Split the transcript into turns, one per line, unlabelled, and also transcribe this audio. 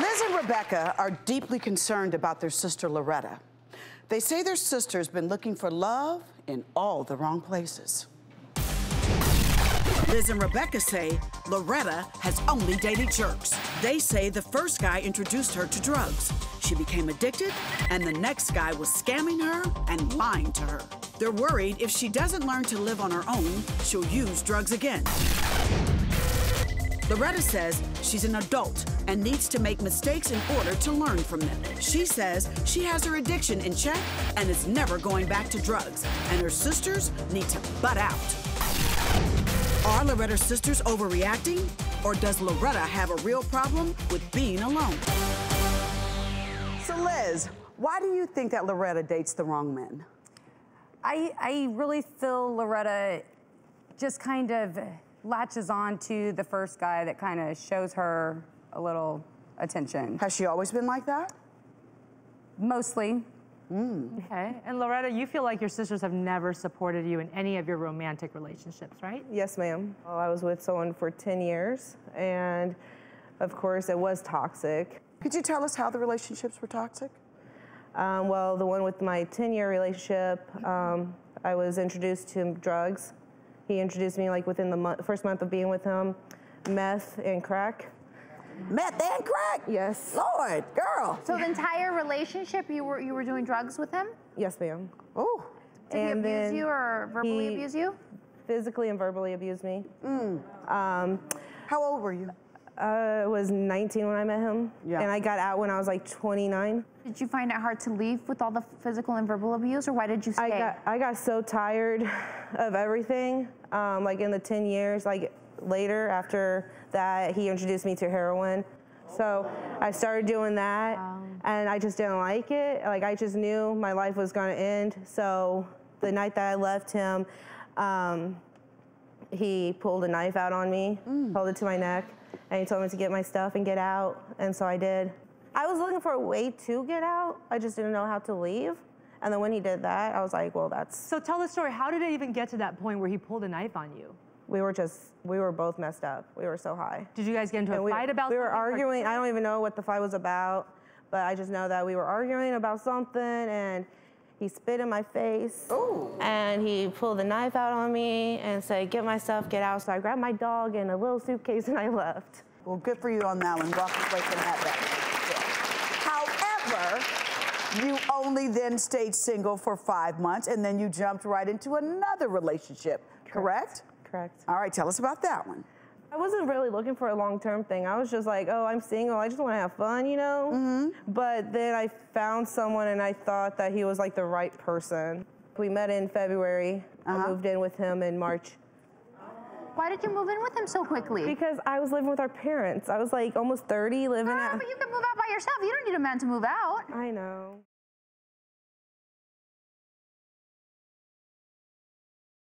Liz and Rebecca are deeply concerned about their sister Loretta. They say their sister's been looking for love in all the wrong places. Liz and Rebecca say Loretta has only dated jerks. They say the first guy introduced her to drugs. She became addicted, and the next guy was scamming her and lying to her. They're worried if she doesn't learn to live on her own, she'll use drugs again. Loretta says she's an adult and needs to make mistakes in order to learn from them. She says she has her addiction in check and is never going back to drugs, and her sisters need to butt out. Are Loretta's sisters overreacting, or does Loretta have a real problem with being alone? So Liz, why do you think that Loretta dates the wrong men?
I really feel Loretta just kind of latches on to the first guy that kind of shows her a little attention.
Has she always been like that?
Mostly.
Okay, and Loretta, you feel like your sisters have never supported you in any of your romantic relationships, right?
Yes, ma'am. Well, I was with someone for 10 years, and of course it was toxic.
Could you tell us how the relationships were toxic?
Well, the one with my 10-year relationship, I was introduced to drugs. He introduced me like within the first month of being with him, meth and crack.
Meth and crack?
Yes.
Lord, girl.
So the entire relationship, you were doing drugs with him?
Yes, ma'am.
Oh.
Did he abuse you or verbally abuse you?
Physically and verbally abused me.
How old were you?
I was 19 when I met him, and I got out when I was like 29.
Did you find it hard to leave with all the physical and verbal abuse, or why did you stay?
I got so tired of everything. Like in the 10 years, like later after that, he introduced me to heroin. So I started doing that, and I just didn't like it. Like I just knew my life was gonna end. So the night that I left him, he pulled a knife out on me, held it to my neck, and he told me to get my stuff and get out, and so I did. I was looking for a way to get out. I just didn't know how to leave. And then when he did that, I was like, well, that's...
So tell the story. How did it even get to that point where he pulled a knife on you?
We were both messed up. We were so high.
Did you guys get into a fight about something?
We were arguing. I don't even know what the fight was about, but I just know that we were arguing about something, and he spit in my face.
Ooh.
And he pulled the knife out on me and said, get my stuff, get out. So I grabbed my dog and a little suitcase and I left.
Well, good for you on that one. Walk away from that. However, you only then stayed single for 5 months, and then you jumped right into another relationship, correct?
Correct.
All right, tell us about that one.
I wasn't really looking for a long-term thing. I was just like, oh, I'm single. I just want to have fun, you know? But then I found someone, and I thought that he was like the right person. We met in February. I moved in with him in March.
Why did you move in with him so quickly?
Because I was living with our parents. I was like almost 30, living at...
But you can move out by yourself. You don't need a man to move out.
I know.